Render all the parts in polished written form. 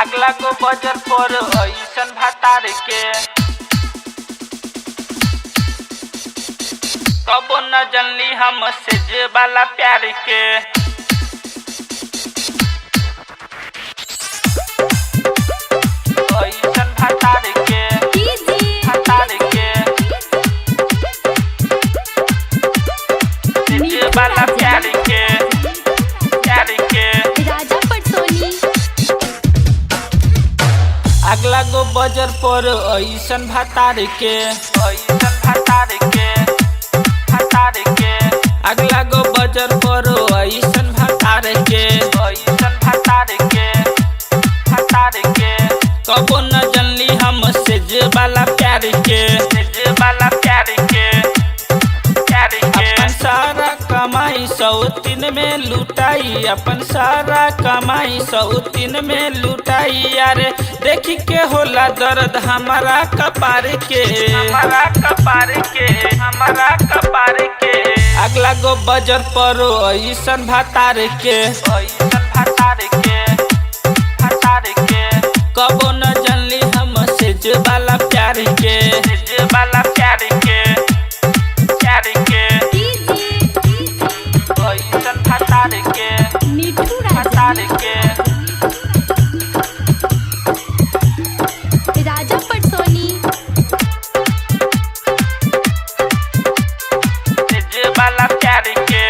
अगला को बजर पर ऐसन भातार के कबो न जनली हम से वाला प्यार के। ऐसन भातार के भातार के वाला प्यार के राजा पटसोनी। अगला गो बजर पर ऐसन भातार के ऐसन भातार के भातार के अगला गो बजर पर ऐसन भातार के ऐसन भातार के भातार के कबो न जनली हम से वाला प्यार के वाला प्यार के अपन सारा कमाई सौतीन में लुटाई अपन सारा कमाई सौतीन में लुटाई यार देखी के होला दर्द हमारा कपार के हमारा कपार के हमारा कपार के। अगला गो बजर पर ऐसन भातार के ऐसन भातार के भातार के कबो न जनली हम से वाला प्यार के वाला प्यार के प्यार के ऐसन भातार के मिठू भातार के राजा पटसोनी। वाला प्यार के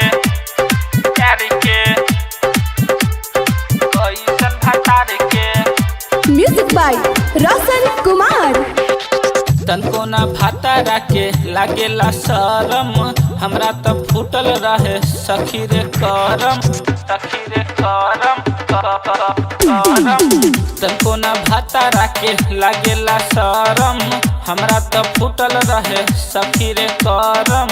ऐसन भातार के। Music by Roshan Kumar. तनको ना भातारा के लागेला शरम हमरा तो फूटल रहे सखी रे करम सखी रे करम करम। तनको ना भातारा के लागेला शरम हमरा तो फूटल रहे सखी रे करम।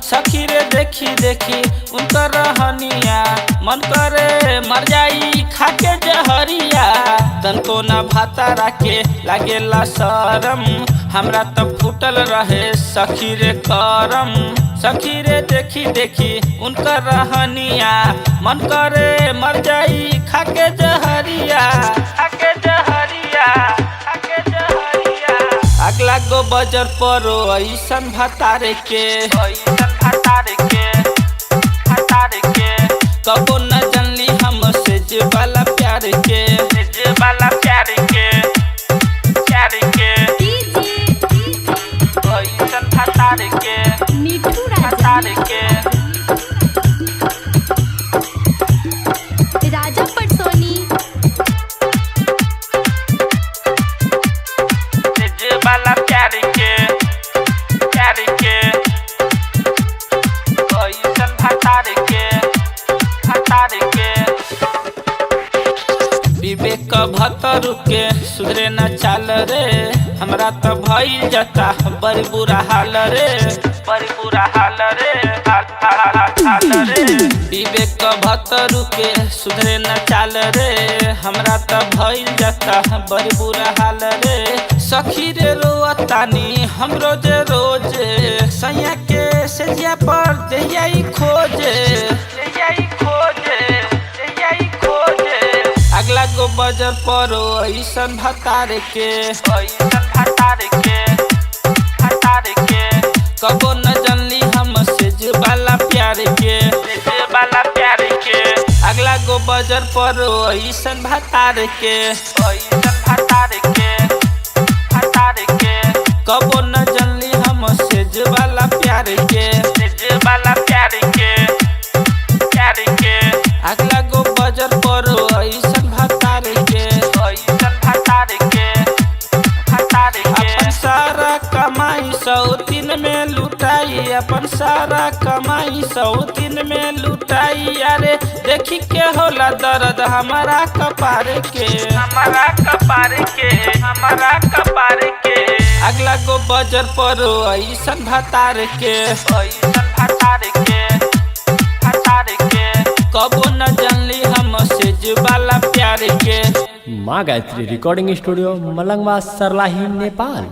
सखी रे देखी देखी उनकर रहनिया मन करे मर जाई खाके जहरिया। तनको ना भातारा के लागेला शरम हमरा तो फूटल रहे सखी रे करम। सखी रे देखी देखी उनकर रहनिया मन करे मर जाई खाके जहरिया खाके जहरिया खाके जहरिया। अगला गो बजर पर ऐसन भातार के ऐसन भातार के भातार के कबो न जनली हम से वाला प्यार के वाला प्यार के प्यार के ऐसन भातार के मिठू भातार के राजा पटसोनी। वाला प्यार के ऐसन भातार के भातार के। विवेक भतरु के सुधरे न चाल रे हमरा तो भइल जाता बड़ी बुरा हाल रे बड़ी बुरा हाल रे हाल रे। विवेक भतरु के सुधरे न चाल रे हमरा तो भइल जाता बड़ी बुरा हाल रे। सखी रे रोतानी हम रोज रोज सैया के सेजिया पर जइयाई खोजे जइयाई खोजे जइयाई खोजे। अगला गो बजर पर ऐसन भातार के ऐसन भातार के भातार के कबो न जनली हम से वाला प्यार के वाला प्यार के। अगला गो बजर पर ऐसन भातार के ऐसन भातार के भातार के कबो न जनली हम से वाला प्यार के वाला प्यार के प्यार के। अगला गो बजर पर ऐसन भातार के ऐसन भातार के भातार के। अपन सारा कमाई सौतीन में लुटाई अपन सारा कमाई सौतीन में लुटाई यारे देखी के होला दर्द हमारा कपार के हमारा कपार के हमारा कपार के। अगला गो बजर पर ऐसन भातार के ऐसन भातार के भातार के कबो न जनली हम से वाला प्यार के। माँ गायत्री रिकॉर्डिंग स्टूडियो मलंगवा सरलाही नेपाल।